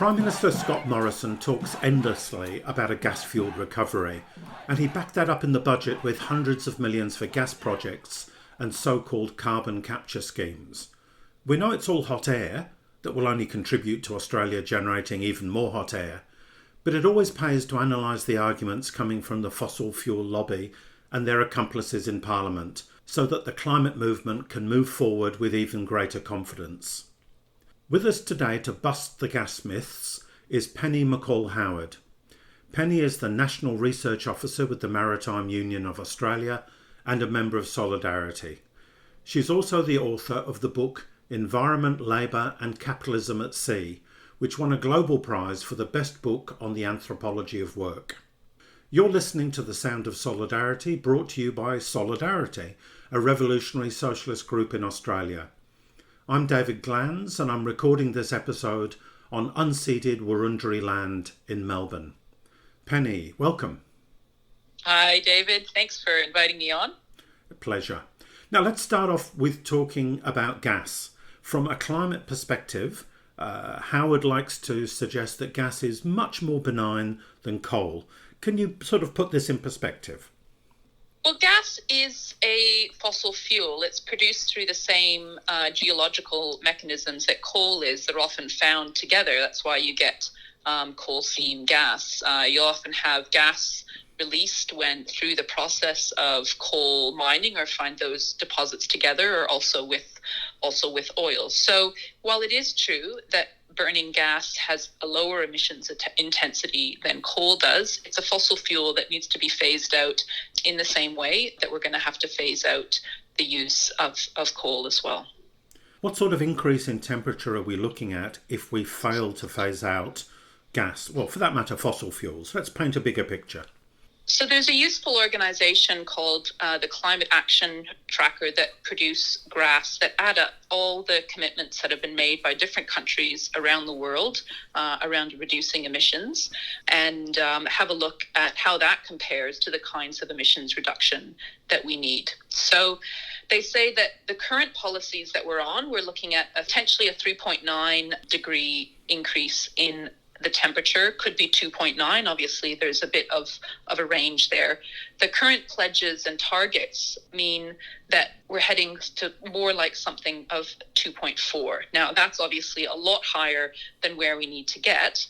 Prime Minister Scott Morrison talks endlessly about a gas-fuelled recovery, and he backed that up in the budget with hundreds of millions for gas projects and so-called carbon capture schemes. We know it's all hot air that will only contribute to Australia generating even more hot air, but it always pays to analyse the arguments coming from the fossil fuel lobby and their accomplices in Parliament, so that the climate movement can move forward with even greater confidence. With us today to bust the gas myths is Penny McCall-Howard. Penny is the National Research Officer with the Maritime Union of Australia and a member of Solidarity. She's also the author of the book Environment, Labour and Capitalism at Sea, which won a global prize for the best book on the anthropology of work. You're listening to The Sound of Solidarity, brought to you by Solidarity, a revolutionary socialist group in Australia. I'm David Glanz and I'm recording this episode on unceded Wurundjeri land in Melbourne. Penny, welcome. Hi David, thanks for inviting me on. A pleasure. Now let's start off with talking about gas. From a climate perspective, Howard likes to suggest that gas is much more benign than coal. Can you sort of put this in perspective? Well, gas is a fossil fuel. It's produced through the same geological mechanisms that coal is. They're often found together. That's why you get coal seam gas. You often have gas released when through the process of coal mining, or find those deposits together, or also with oil. So while it is true that burning gas has a lower emissions intensity than coal does, it's a fossil fuel that needs to be phased out in the same way that we're going to have to phase out the use of coal as well. What sort of increase in temperature are we looking at if we fail to phase out gas? Well, for that matter, fossil fuels. Let's paint a bigger picture. So there's a useful organisation called the Climate Action Tracker that produce graphs that add up all the commitments that have been made by different countries around the world around reducing emissions, and have a look at how that compares to the kinds of emissions reduction that we need. So they say that the current policies that we're looking at potentially a 3.9 degree increase in the temperature, could be 2.9. Obviously, there's a bit of a range there. The current pledges and targets mean that we're heading to more like something of 2.4. Now, that's obviously a lot higher than where we need to get,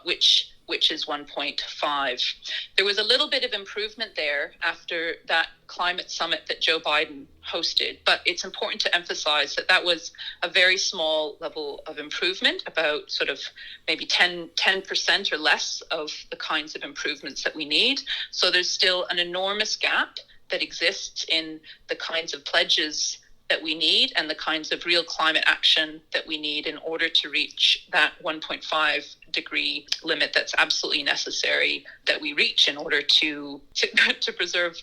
which is 1.5. There was a little bit of improvement there after that climate summit that Joe Biden hosted, but it's important to emphasize that that was a very small level of improvement, about sort of maybe 10% or less of the kinds of improvements that we need. So there's still an enormous gap that exists in the kinds of pledges that we need and the kinds of real climate action that we need in order to reach that 1.5 degree limit that's absolutely necessary that we reach in order to preserve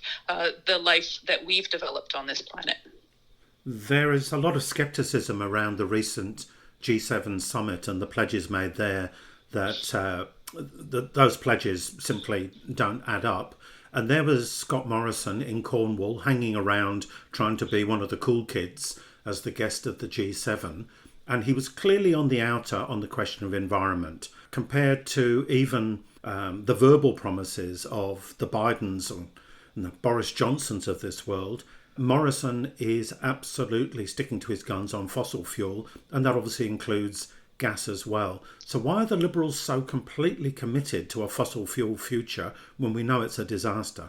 the life that we've developed on this planet. There is a lot of scepticism around the recent G7 summit and the pledges made there that those pledges simply don't add up. And there was Scott Morrison in Cornwall hanging around trying to be one of the cool kids as the guest of the G7. And he was clearly on the outer on the question of environment, compared to even the verbal promises of the Bidens and the Boris Johnsons of this world. Morrison is absolutely sticking to his guns on fossil fuel, and that obviously includes gas as well. So why are the Liberals so completely committed to a fossil fuel future when we know it's a disaster?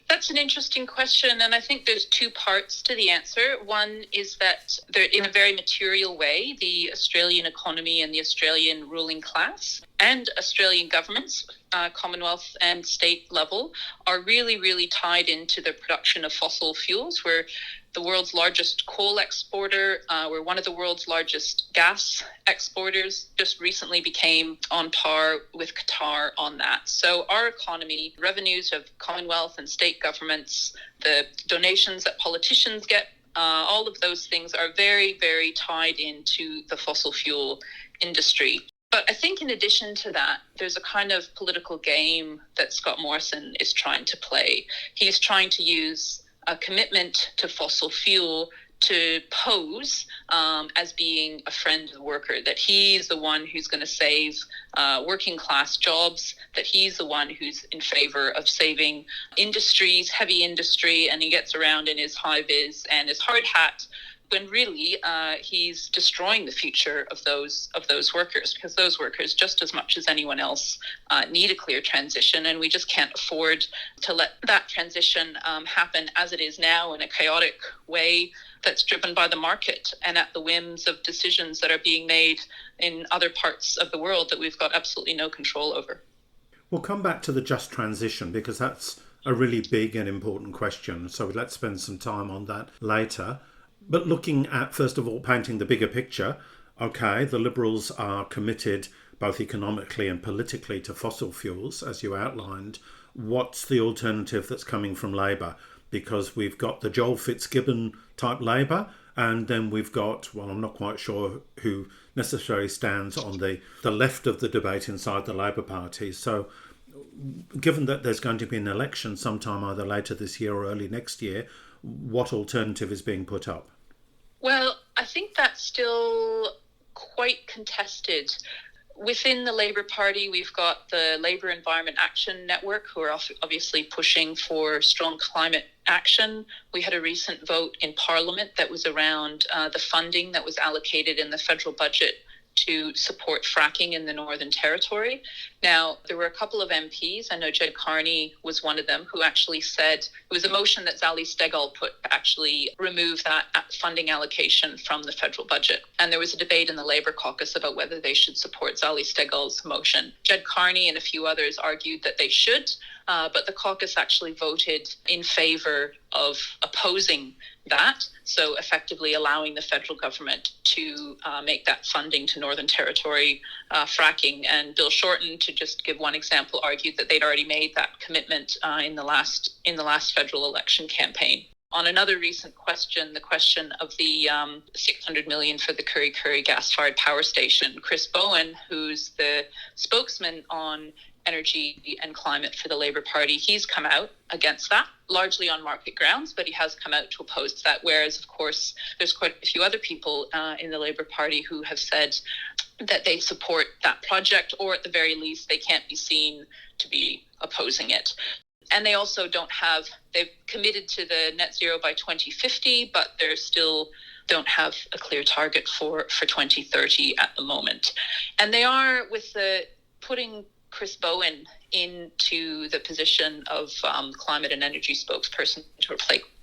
That's an interesting question, and I think there's two parts to the answer. One is that in a very material way, the Australian economy and the Australian ruling class and Australian governments, Commonwealth and state level, are really, really tied into the production of fossil fuels. We're the world's largest coal exporter. We're one of the world's largest gas exporters. Just recently became on par with Qatar on that. So our economy, revenues of Commonwealth and state governments, the donations that politicians get, all of those things are very, very tied into the fossil fuel industry. But I think in addition to that, there's a kind of political game that Scott Morrison is trying to play. He's trying to use a commitment to fossil fuel to pose as being a friend of the worker, that he's the one who's going to save working class jobs, that he's the one who's in favor of saving industries, heavy industry, and he gets around in his high vis and his hard hat, when really he's destroying the future of those workers, because those workers, just as much as anyone else, need a clear transition, and we just can't afford to let that transition happen as it is now in a chaotic way that's driven by the market and at the whims of decisions that are being made in other parts of the world that we've got absolutely no control over. We'll come back to the just transition because that's a really big and important question, so let's spend some time on that later. But looking at, first of all, painting the bigger picture, okay, the Liberals are committed both economically and politically to fossil fuels, as you outlined. What's the alternative that's coming from Labor? Because we've got the Joel Fitzgibbon type Labor, and then we've got, well, I'm not quite sure who necessarily stands on the left of the debate inside the Labor Party. So given that there's going to be an election sometime either later this year or early next year, what alternative is being put up? Well, I think that's still quite contested. Within the Labour Party, we've got the Labour Environment Action Network, who are obviously pushing for strong climate action. We had a recent vote in Parliament that was around the funding that was allocated in the federal budget to support fracking in the Northern Territory. Now, there were a couple of MPs, I know Jed Carney was one of them, who actually said it was a motion that Zali Steggall put to actually remove that funding allocation from the federal budget. And there was a debate in the Labour caucus about whether they should support Zali Steggall's motion. Jed Carney and a few others argued that they should, but the caucus actually voted in favour of opposing that, so effectively allowing the federal government to make that funding to Northern Territory fracking. And Bill Shorten, to just give one example, argued that they'd already made that commitment in the last federal election campaign. On another recent question, the question of the $600 million for the Kurri Kurri gas-fired power station, Chris Bowen, who's the spokesman on energy and climate for the Labour Party, he's come out against that, largely on market grounds, but he has come out to oppose that. Whereas, of course, there's quite a few other people in the Labour Party who have said that they support that project, or at the very least, they can't be seen to be opposing it. And they also they've committed to the net zero by 2050, but they're still don't have a clear target for 2030 at the moment. And they are, with the putting Chris Bowen into the position of climate and energy spokesperson to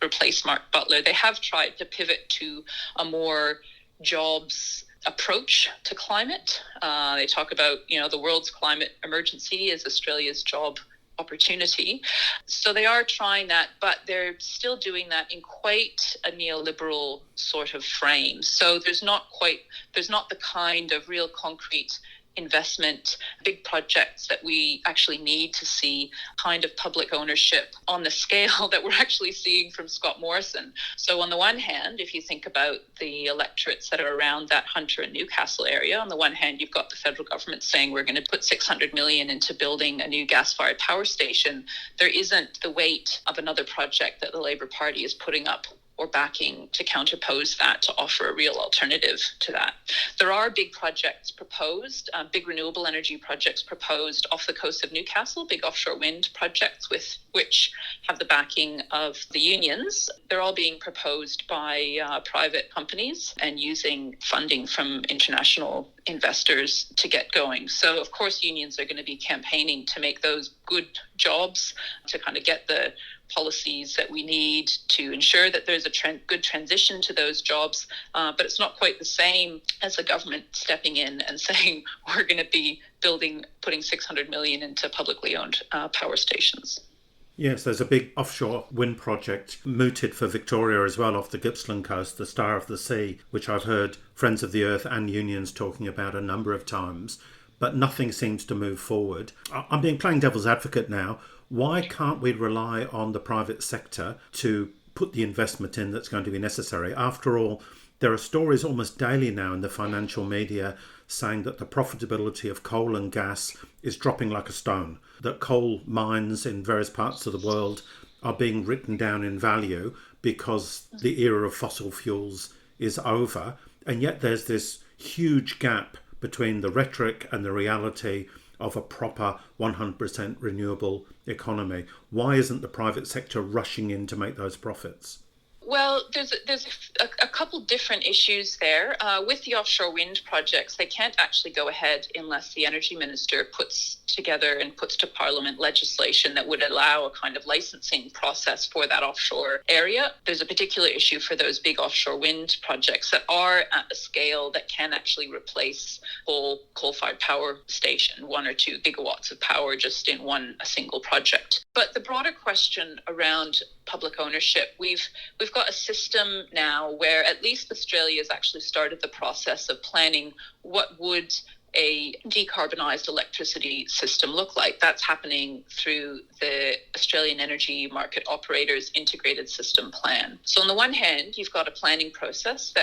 replace Mark Butler, they have tried to pivot to a more jobs approach to climate. They talk about, the world's climate emergency is Australia's job opportunity. So they are trying that, but they're still doing that in quite a neoliberal sort of frame. So there's not the kind of real concrete investment, big projects that we actually need to see, kind of public ownership on the scale that we're actually seeing from Scott Morrison. So on the one hand, if you think about the electorates that are around that Hunter and Newcastle area, on the one hand, you've got the federal government saying we're going to put $600 million into building a new gas-fired power station. There isn't the weight of another project that the Labour Party is putting up or backing to counterpose that, to offer a real alternative to that. There are big projects proposed, big renewable energy projects proposed off the coast of Newcastle, big offshore wind projects which have the backing of the unions. They're all being proposed by private companies and using funding from international investors to get going. So, of course, unions are going to be campaigning to make those good jobs, to kind of get the policies that we need to ensure that there's a good transition to those jobs. But it's not quite the same as the government stepping in and saying we're going to be putting $600 million into publicly owned power stations. Yes, there's a big offshore wind project mooted for Victoria as well off the Gippsland coast, the Star of the Sea, which I've heard Friends of the Earth and unions talking about a number of times, but nothing seems to move forward. I'm playing devil's advocate now. Why can't we rely on the private sector to put the investment in that's going to be necessary? After all, there are stories almost daily now in the financial media saying that the profitability of coal and gas is dropping like a stone, that coal mines in various parts of the world are being written down in value because the era of fossil fuels is over. And yet there's this huge gap between the rhetoric and the reality of a proper 100% renewable economy. Why isn't the private sector rushing in to make those profits? Well, there's a couple different issues there. With the offshore wind projects, they can't actually go ahead unless the energy minister puts together and puts to Parliament legislation that would allow a kind of licensing process for that offshore area. There's a particular issue for those big offshore wind projects that are at a scale that can actually replace whole coal-fired power station, 1 or 2 gigawatts of power just in a single project. But the broader question around public ownership, we've got a system now where at least Australia has actually started the process of planning what would a decarbonised electricity system look like. That's happening through the Australian Energy Market Operators Integrated System Plan. So on the one hand, you've got a planning process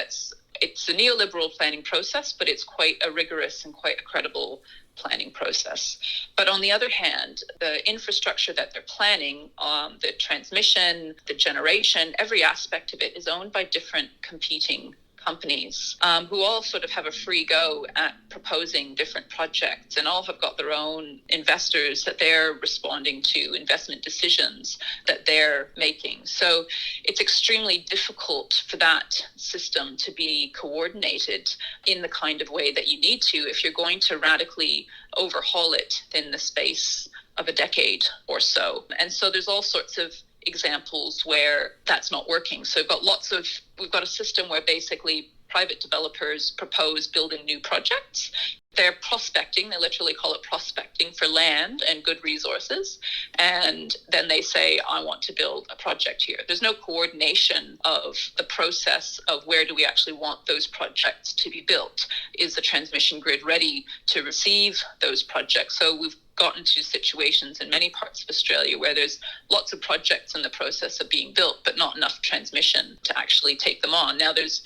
it's a neoliberal planning process, but it's quite a rigorous and quite a credible planning process. But on the other hand, the infrastructure that they're planning, the transmission, the generation, every aspect of it is owned by different competing companies who all sort of have a free go at proposing different projects, and all have got their own investors that they're responding to, investment decisions that they're making. So it's extremely difficult for that system to be coordinated in the kind of way that you need to if you're going to radically overhaul it in the space of a decade or so. And so there's all sorts of examples where that's not working. So we've got a system where basically private developers propose building new projects. They're prospecting, they literally call it prospecting for land and good resources. And then they say, I want to build a project here. There's no coordination of the process of where do we actually want those projects to be built? Is the transmission grid ready to receive those projects? So we've gotten to situations in many parts of Australia where there's lots of projects in the process of being built, but not enough transmission to actually take them on. Now, there's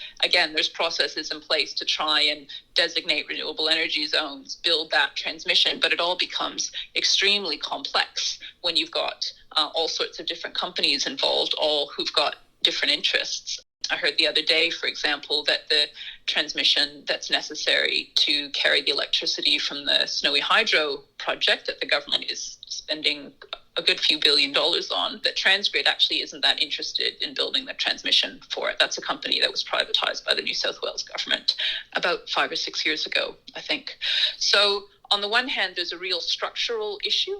processes in place to try and designate renewable energy zones, build that transmission, but it all becomes extremely complex when you've got all sorts of different companies involved, all who've got different interests. I heard the other day, for example, that the transmission that's necessary to carry the electricity from the Snowy Hydro project that the government is spending a good few $1 billion on, that Transgrid actually isn't that interested in building the transmission for it. That's a company that was privatised by the New South Wales government about 5 or 6 years ago, I think. So on the one hand, there's a real structural issue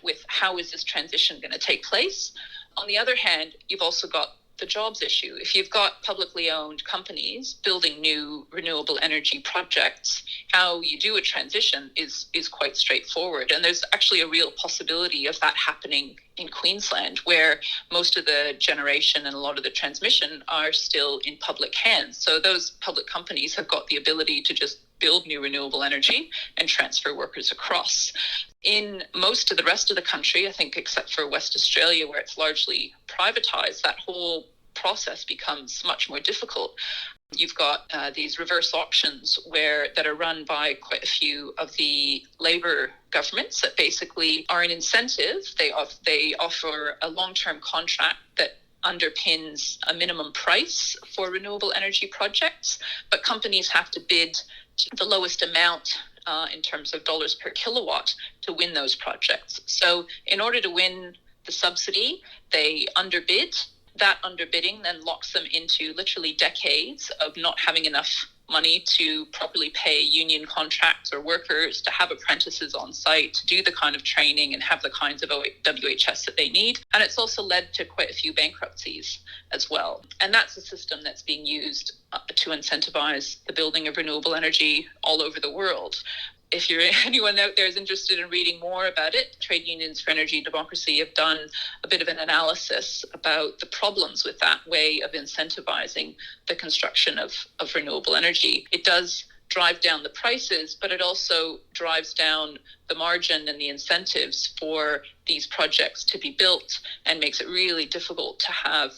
with how is this transition going to take place. On the other hand, you've also got the jobs issue. If you've got publicly owned companies building new renewable energy projects, how you do a transition is quite straightforward. And there's actually a real possibility of that happening in Queensland, where most of the generation and a lot of the transmission are still in public hands. So those public companies have got the ability to just build new renewable energy and transfer workers across. In most of the rest of the country, I think except for West Australia, where it's largely privatised, that whole process becomes much more difficult. You've got these reverse auctions that are run by quite a few of the Labor governments that basically are an incentive. They offer a long-term contract that underpins a minimum price for renewable energy projects, but companies have to bid the lowest amount in terms of dollars per kilowatt to win those projects. So in order to win the subsidy, they underbid. That underbidding then locks them into literally decades of not having enough money to properly pay union contracts or workers, to have apprentices on site, to do the kind of training and have the kinds of WHS that they need. And it's also led to quite a few bankruptcies as well. And that's a system that's being used to incentivize the building of renewable energy all over the world. If anyone out there is interested in reading more about it, Trade Unions for Energy Democracy have done a bit of an analysis about the problems with that way of incentivizing the construction of renewable energy. It does drive down the prices, but it also drives down the margin and the incentives for these projects to be built and makes it really difficult to have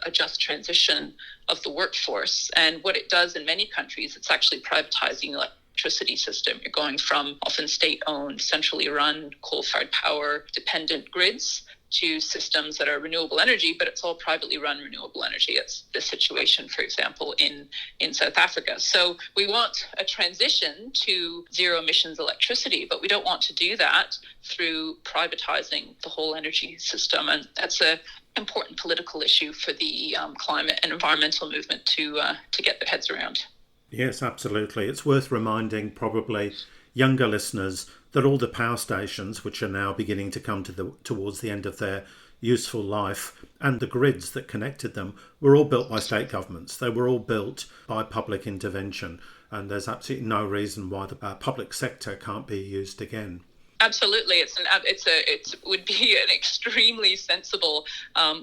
a just transition of the workforce. And what it does in many countries, it's actually privatizing electricity system. You're going from often state-owned, centrally run, coal-fired power dependent grids to systems that are renewable energy, but it's all privately run renewable energy. It's the situation, for example, in South Africa. So we want a transition to zero emissions electricity, but we don't want to do that through privatizing the whole energy system. And that's an important political issue for the climate and environmental movement to get their heads around. Yes, absolutely. It's worth reminding probably younger listeners that all the power stations, which are now beginning to come towards the end of their useful life, and the grids that connected them, were all built by state governments. They were all built by public intervention, and there's absolutely no reason why the public sector can't be used again. Absolutely, it would be an extremely sensible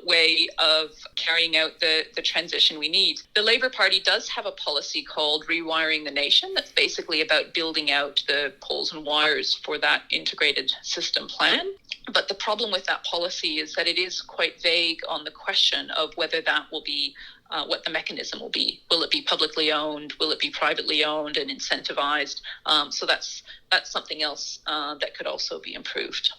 way of carrying out the transition we need. The Labour Party does have a policy called Rewiring the Nation that's basically about building out the poles and wires for that integrated system plan. But the problem with that policy is that it is quite vague on the question of whether that will be what the mechanism will be. Will it be publicly owned? Will it be privately owned and incentivized? So that's something else that could also be improved.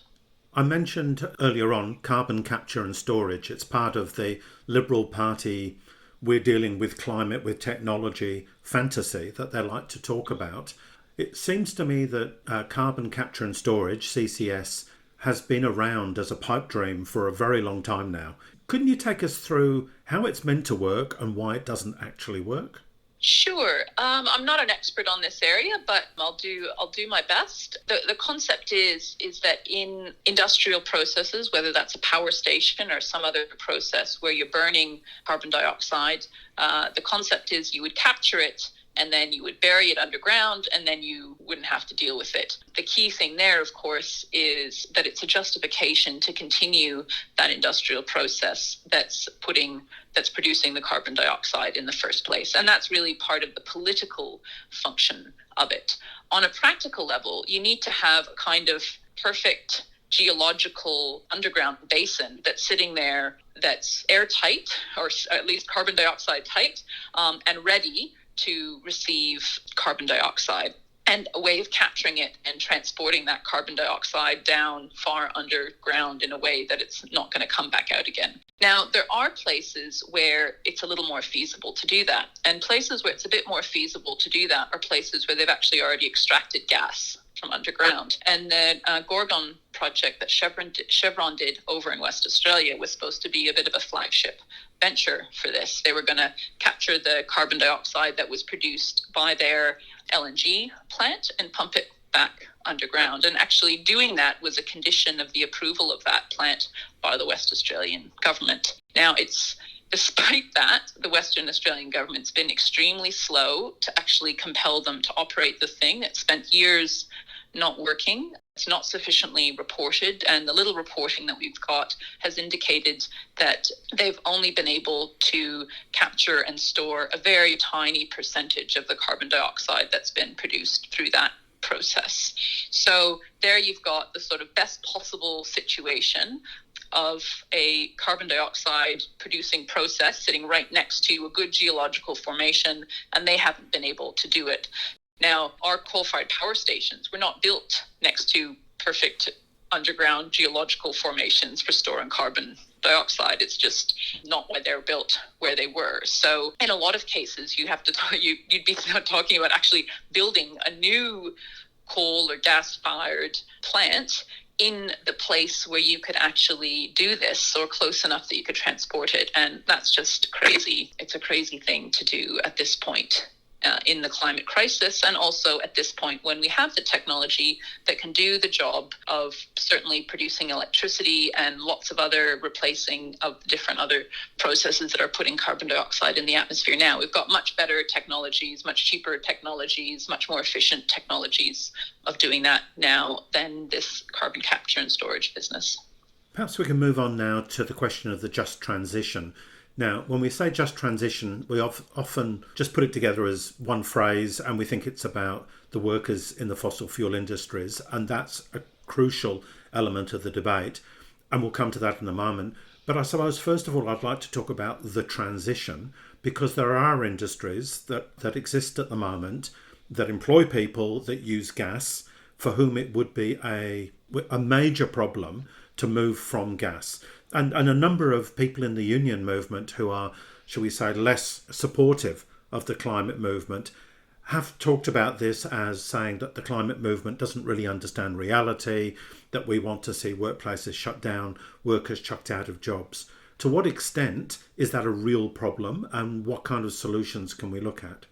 I mentioned earlier on carbon capture and storage. It's part of the Liberal Party we're dealing with climate, with technology fantasy that they like to talk about. It seems to me that carbon capture and storage, CCS, has been around as a pipe dream for a very long time now. Couldn't you take us through how it's meant to work and why it doesn't actually work? Sure. I'm not an expert on this area, but I'll do my best. The concept is that in industrial processes, whether that's a power station or some other process where you're burning carbon dioxide, the concept is you would capture it and then you would bury it underground, and then you wouldn't have to deal with it. The key thing there, of course, is that it's a justification to continue that industrial process that's producing the carbon dioxide in the first place. And that's really part of the political function of it. On a practical level, you need to have a kind of perfect geological underground basin that's sitting there that's airtight, or at least carbon dioxide tight, and ready to receive carbon dioxide, and a way of capturing it and transporting that carbon dioxide down far underground in a way that it's not going to come back out again. Now, there are places where it's a little more feasible to do that, and places where it's a bit more feasible to do that are places where they've actually already extracted gas from underground. And the Gorgon project that Chevron did over in West Australia was supposed to be a bit of a flagship venture for this. They were going to capture the carbon dioxide that was produced by their LNG plant and pump it back underground. And actually doing that was a condition of the approval of that plant by the West Australian government. Now, despite that, the Western Australian government's been extremely slow to actually compel them to operate the thing. It spent years not working. It's not sufficiently reported, and the little reporting that we've got has indicated that they've only been able to capture and store a very tiny percentage of the carbon dioxide that's been produced through that process. So there you've got the sort of best possible situation of a carbon dioxide producing process sitting right next to a good geological formation, and they haven't been able to do it. Now, our coal-fired power stations were not built next to perfect underground geological formations for storing carbon dioxide. It's just not why they're built where they were. So in a lot of cases, you'd be talking about actually building a new coal or gas-fired plant in the place where you could actually do this, or close enough that you could transport it. And that's just crazy. It's a crazy thing to do at this point in the climate crisis, and also at this point when we have the technology that can do the job of certainly producing electricity and lots of other replacing of different other processes that are putting carbon dioxide in the atmosphere now. We've got much better technologies, much cheaper technologies, much more efficient technologies of doing that now than this carbon capture and storage business. Perhaps we can move on now to the question of the just transition. Now, when we say just transition, we often just put it together as one phrase, and we think it's about the workers in the fossil fuel industries, and that's a crucial element of the debate, and we'll come to that in a moment. But I suppose, first of all, I'd like to talk about the transition, because there are industries that exist at the moment that employ people that use gas, for whom it would be a major problem to move from gas. And a number of people in the union movement who are, shall we say, less supportive of the climate movement have talked about this as saying that the climate movement doesn't really understand reality, that we want to see workplaces shut down, workers chucked out of jobs. To what extent is that a real problem, and what kind of solutions can we look at?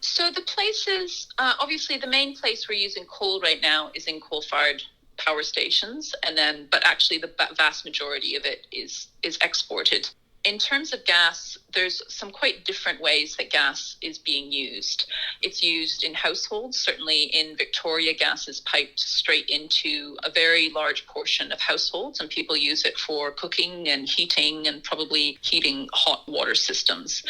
So the places, obviously the main place we're using coal right now is in coal-fired power stations, but actually the vast majority of it is exported. In terms of gas, there's some quite different ways that gas is being used. It's used in households. Certainly in Victoria, gas is piped straight into a very large portion of households, and people use it for cooking and heating, and probably heating hot water systems.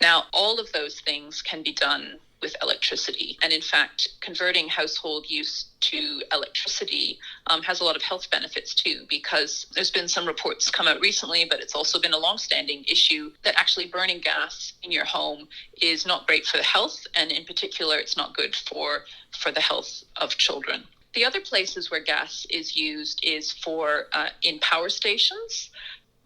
Now, all of those things can be done with electricity. And in fact, converting household use to electricity has a lot of health benefits too, because there's been some reports come out recently, but it's also been a long-standing issue that actually burning gas in your home is not great for the health. And in particular, it's not good for the health of children. The other places where gas is used is for in power stations.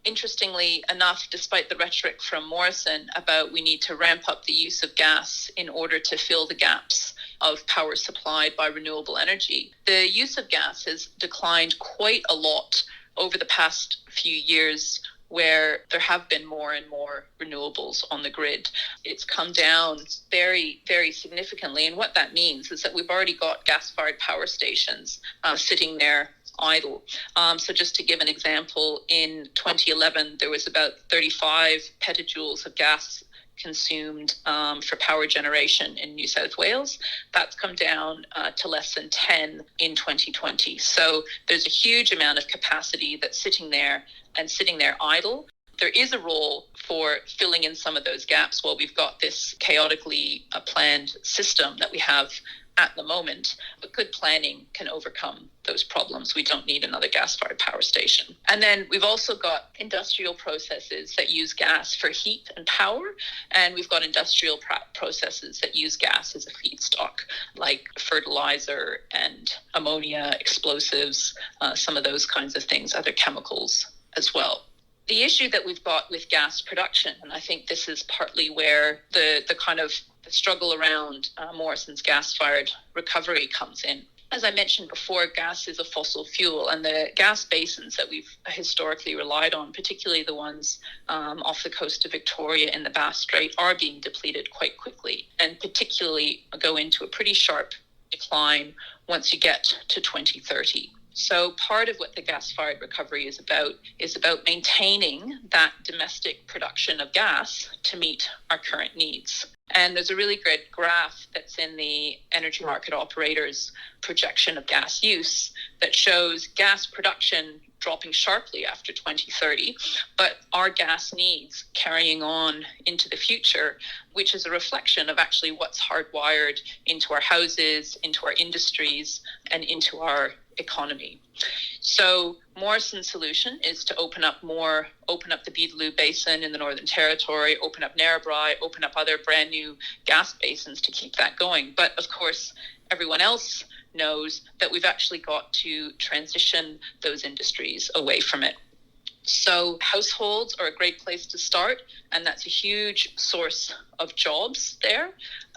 Interestingly enough, despite the rhetoric from Morrison about we need to ramp up the use of gas in order to fill the gaps of power supplied by renewable energy, the use of gas has declined quite a lot over the past few years, where there have been more and more renewables on the grid. It's come down very, very significantly. And what that means is that we've already got gas-fired power stations sitting there idle. So just to give an example, in 2011, there was about 35 petajoules of gas consumed for power generation in New South Wales. That's come down to less than 10 in 2020. So there's a huge amount of capacity that's sitting there idle. There is a role for filling in some of those gaps while we've got this chaotically planned system that we have at the moment, but good planning can overcome those problems. We don't need another gas-fired power station. And then we've also got industrial processes that use gas for heat and power, and we've got industrial processes that use gas as a feedstock, like fertilizer and ammonia, explosives, some of those kinds of things, other chemicals as well. The issue that we've got with gas production, and I think this is partly where the kind of the struggle around Morrison's gas-fired recovery comes in. As I mentioned before, gas is a fossil fuel, and the gas basins that we've historically relied on, particularly the ones off the coast of Victoria in the Bass Strait, are being depleted quite quickly, and particularly go into a pretty sharp decline once you get to 2030. So part of what the gas-fired recovery is about maintaining that domestic production of gas to meet our current needs. And there's a really great graph that's in the Energy Market Operator's projection of gas use that shows gas production dropping sharply after 2030, but our gas needs carrying on into the future, which is a reflection of actually what's hardwired into our houses, into our industries, and into our economy. So Morrison's solution is to open up the Beetaloo Basin in the Northern Territory, open up Narrabri, open up other brand new gas basins to keep that going. But of course, everyone else knows that we've actually got to transition those industries away from it. So households are a great place to start, and that's a huge source of jobs there.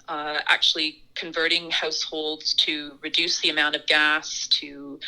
Actually converting households to reduce the amount of gas, to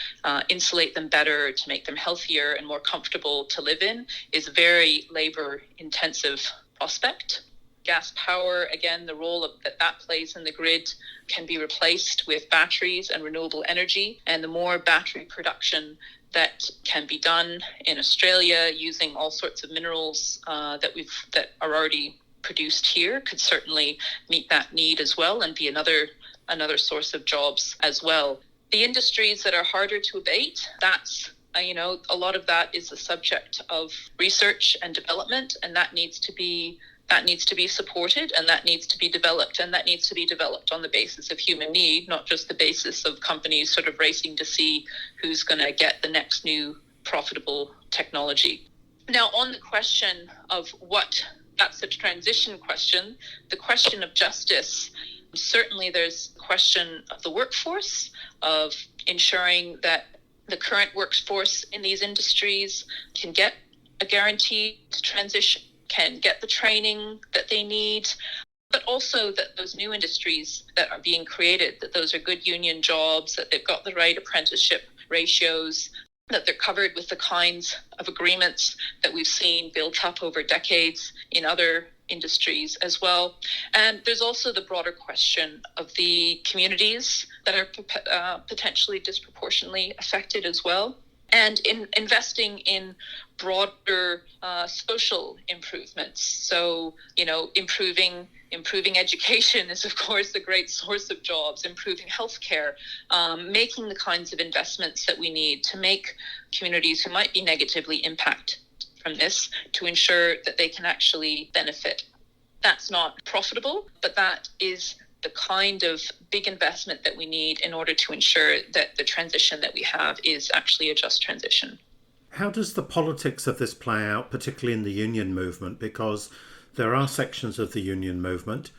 insulate them better, to make them healthier and more comfortable to live in is a very labor-intensive prospect. Gas power, again, the role that plays in the grid can be replaced with batteries and renewable energy. And the more battery production that can be done in Australia using all sorts of minerals that are already produced here could certainly meet that need as well and be another source of jobs as well. The industries that are harder to abate, that's a lot of that is the subject of research and development, and that needs to be supported, and that needs to be developed, and that needs to be developed on the basis of human need, not just the basis of companies sort of racing to see who's going to get the next new profitable technology. Now, on the question of that's a transition question, the question of justice, certainly there's the question of the workforce, of ensuring that the current workforce in these industries can get a guaranteed transition, can get the training that they need, but also that those new industries that are being created, that those are good union jobs, that they've got the right apprenticeship ratios, that they're covered with the kinds of agreements that we've seen built up over decades in other industries as well. And there's also the broader question of the communities that are potentially disproportionately affected as well. And in investing in broader social improvements. So, improving education is, of course, a great source of jobs, improving healthcare, making the kinds of investments that we need to make communities who might be negatively impacted from this to ensure that they can actually benefit. That's not profitable, but that is the kind of big investment that we need in order to ensure that the transition that we have is actually a just transition. How does the politics of this play out, particularly in the union movement? Because there are sections of the union movement,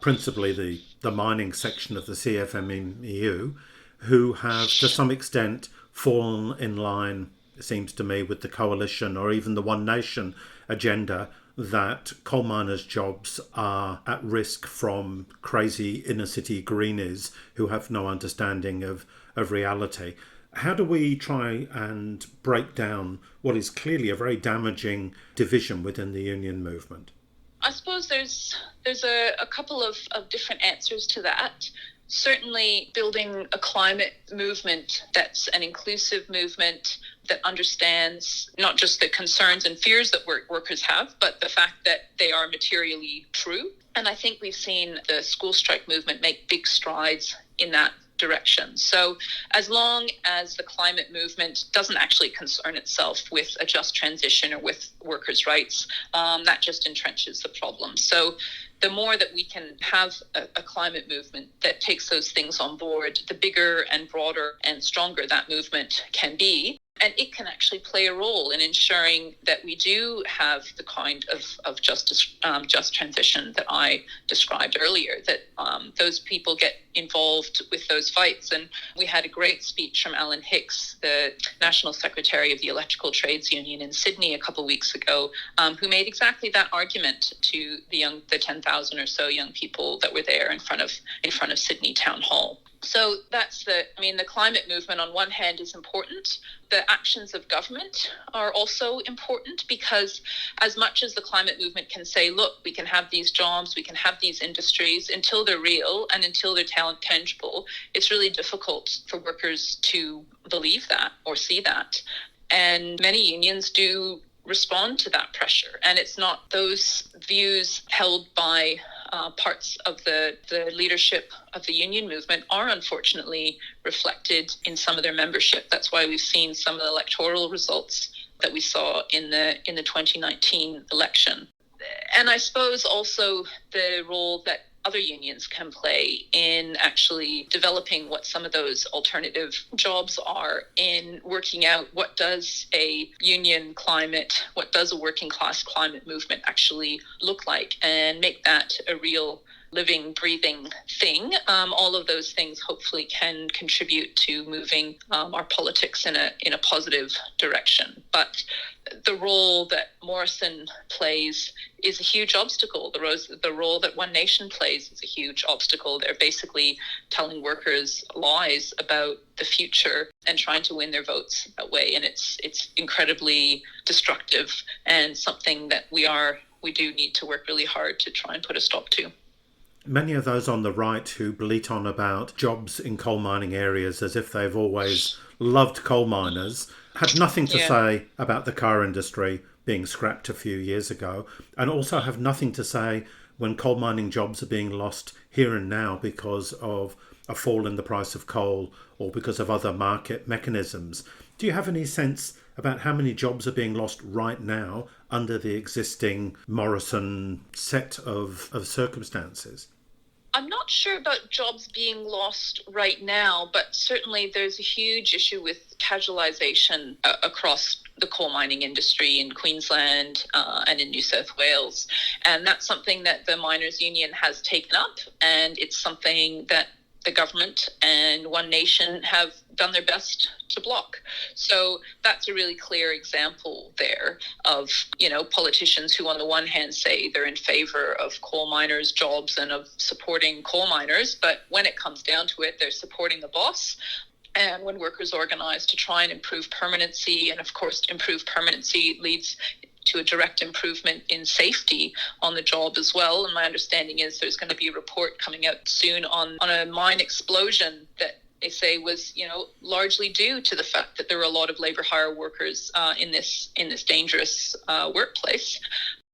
principally the mining section of the CFMEU, who have to some extent fallen in line, it seems to me, with the coalition or even the One Nation agenda, that coal miners' jobs are at risk from crazy inner city greenies who have no understanding of reality. How do we try and break down what is clearly a very damaging division within the union movement? I suppose there's a couple of different answers to that. Certainly building a climate movement that's an inclusive movement that understands not just the concerns and fears that workers have, but the fact that they are materially true. And I think we've seen the school strike movement make big strides in that direction. So as long as the climate movement doesn't actually concern itself with a just transition or with workers' rights, that just entrenches the problem. So the more that we can have a climate movement that takes those things on board, the bigger and broader and stronger that movement can be. And it can actually play a role in ensuring that we do have the kind of just transition that I described earlier, that those people get involved with those fights. And we had a great speech from Alan Hicks, the National Secretary of the Electrical Trades Union in Sydney a couple of weeks ago, who made exactly that argument to the 10,000 or so young people that were there in front of Sydney Town Hall. So that's the climate movement on one hand is important. The actions of government are also important, because as much as the climate movement can say, look, we can have these jobs, we can have these industries, until they're real and until they're tangible, it's really difficult for workers to believe that or see that. And many unions do respond to that pressure. And it's not those views held by parts of the leadership of the union movement are unfortunately reflected in some of their membership. That's why we've seen some of the electoral results that we saw in the 2019 election. And I suppose also the role that other unions can play in actually developing what some of those alternative jobs are, in working out what does a union climate, what does a working class climate movement actually look like, and make that a real living, breathing thing. All of those things hopefully can contribute to moving our politics in a positive direction. But the role that Morrison plays is a huge obstacle. The role that One Nation plays is a huge obstacle. They're basically telling workers lies about the future and trying to win their votes that way. And it's incredibly destructive, and something that we do need to work really hard to try and put a stop to. Many of those on the right who bleat on about jobs in coal mining areas as if they've always loved coal miners had nothing to say about the car industry being scrapped a few years ago, and also have nothing to say when coal mining jobs are being lost here and now because of a fall in the price of coal or because of other market mechanisms. Do you have any sense about how many jobs are being lost right now under the existing Morrison set of circumstances? I'm not sure about jobs being lost right now, but certainly there's a huge issue with casualisation across the coal mining industry in Queensland and in New South Wales. And that's something that the Miners' Union has taken up, and it's something that the government and One Nation have done their best to block. So that's a really clear example there of, politicians who on the one hand say they're in favor of coal miners' jobs and of supporting coal miners, but when it comes down to it, they're supporting the boss. And when workers organize to try and improve permanency, and of course, improve permanency leads to a direct improvement in safety on the job as well. And my understanding is there's going to be a report coming out soon on a mine explosion that they say was, largely due to the fact that there were a lot of labour hire workers in this dangerous workplace.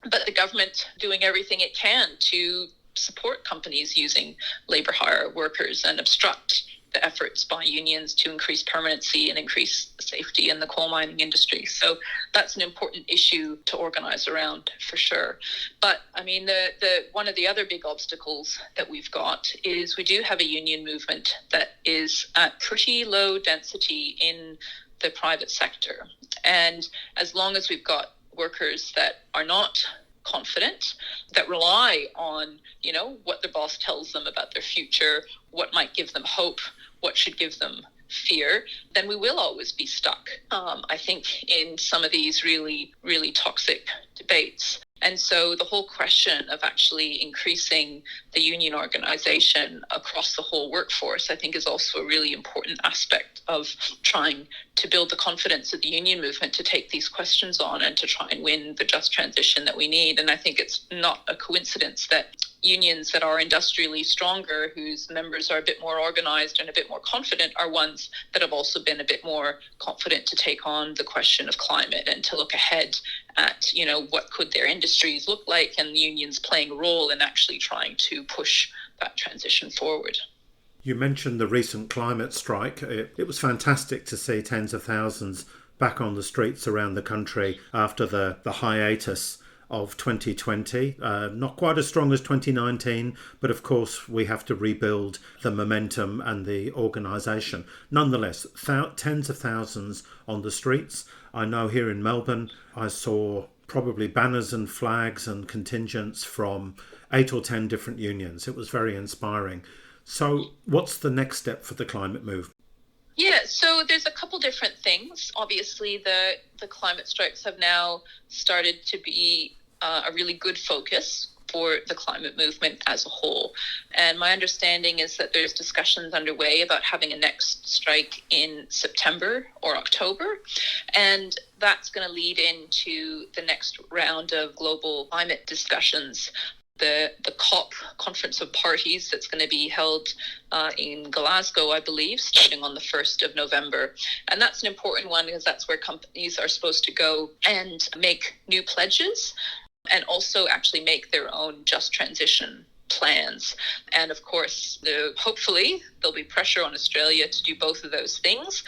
But the government doing everything it can to support companies using labour hire workers and obstruct the efforts by unions to increase permanency and increase safety in the coal mining industry. So that's an important issue to organize around for sure. But I mean, the one of the other big obstacles that we've got is we do have a union movement that is at pretty low density in the private sector. And as long as we've got workers that are not confident, that rely on, what their boss tells them about their future, what might give them hope, what should give them fear, then we will always be stuck, I think, in some of these really, really toxic debates. And so the whole question of actually increasing the union organization across the whole workforce, I think, is also a really important aspect of trying to build the confidence of the union movement to take these questions on and to try and win the just transition that we need. And I think it's not a coincidence that unions that are industrially stronger, whose members are a bit more organized and a bit more confident, are ones that have also been a bit more confident to take on the question of climate and to look ahead at, what could their industries look like, and unions playing a role in actually trying to push that transition forward. You mentioned the recent climate strike. It was fantastic to see tens of thousands back on the streets around the country after the hiatus of 2020. Not quite as strong as 2019, but of course we have to rebuild the momentum and the organisation. Nonetheless, tens of thousands on the streets. I know here in Melbourne, I saw probably banners and flags and contingents from 8 or 10 different unions. It was very inspiring. So what's the next step for the climate movement? Yeah, so there's a couple different things. Obviously, the climate strikes have now started to be a really good focus for the climate movement as a whole. And my understanding is that there's discussions underway about having a next strike in September or October. And that's going to lead into the next round of global climate discussions. The COP, Conference of Parties, that's going to be held in Glasgow, I believe, starting on the 1st of November. And that's an important one because that's where companies are supposed to go and make new pledges and also actually make their own just transition plans. And of course, hopefully there'll be pressure on Australia to do both of those things.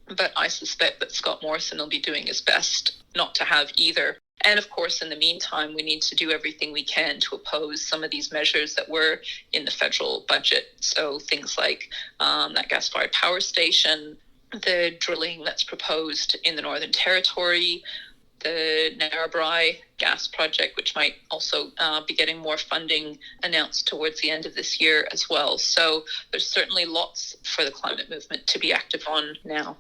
But I suspect that Scott Morrison will be doing his best not to have either. And of course, in the meantime, we need to do everything we can to oppose some of these measures that were in the federal budget. So things like that gas-fired power station, the drilling that's proposed in the Northern Territory, the Narrabri gas project, which might also be getting more funding announced towards the end of this year as well. So there's certainly lots for the climate movement to be active on now.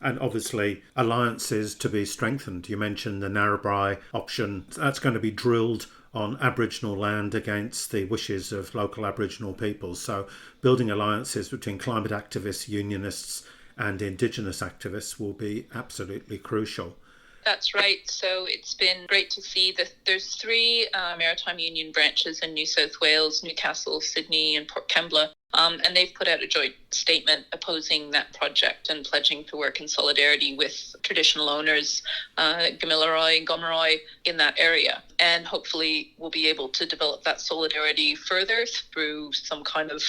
And obviously alliances to be strengthened. You mentioned the Narrabri option. That's going to be drilled on Aboriginal land against the wishes of local Aboriginal peoples. So building alliances between climate activists, unionists and Indigenous activists will be absolutely crucial. That's right. So it's been great to see that there's 3 Maritime Union branches in New South Wales, Newcastle, Sydney and Port Kembla. And they've put out a joint statement opposing that project and pledging to work in solidarity with traditional owners, Gamilaroi and Gomeroi in that area. And hopefully we'll be able to develop that solidarity further through some kind of,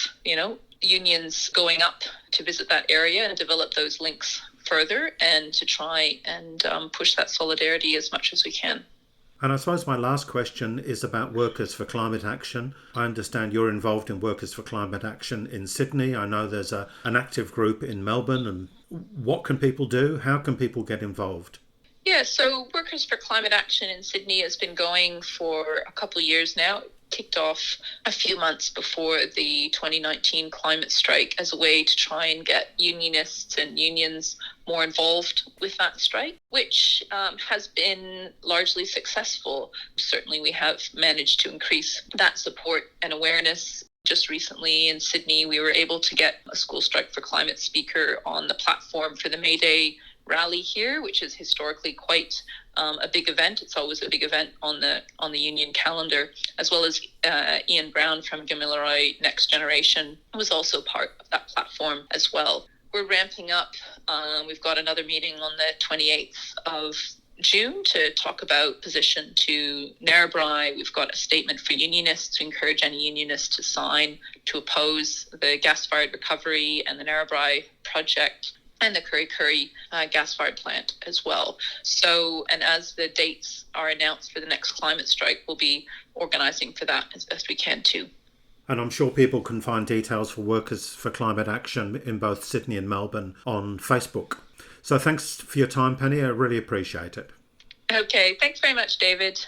unions going up to visit that area and develop those links further and to try and push that solidarity as much as we can. And I suppose my last question is about Workers for Climate Action. I understand you're involved in Workers for Climate Action in Sydney. I know there's an active group in Melbourne. And what can people do? How can people get involved? Yeah, so Workers for Climate Action in Sydney has been going for a couple of years now. It kicked off a few months before the 2019 climate strike as a way to try and get unionists and unions more involved with that strike, which has been largely successful. Certainly we have managed to increase that support and awareness. Just recently in Sydney, we were able to get a School Strike for Climate speaker on the platform for the May Day rally here, which is historically quite a big event. It's always a big event on the union calendar, as well as Ian Brown from Gamilaroi Next Generation was also part of that platform as well. We're ramping up. We've got another meeting on the 28th of June to talk about position to Narrabri. We've got a statement for unionists to encourage any unionists to sign to oppose the gas-fired recovery and the Narrabri project and the Kurri Kurri gas-fired plant as well. So, and as the dates are announced for the next climate strike, we'll be organising for that as best we can too. And I'm sure people can find details for Workers for Climate Action in both Sydney and Melbourne on Facebook. So thanks for your time, Penny. I really appreciate it. Okay, thanks very much, David.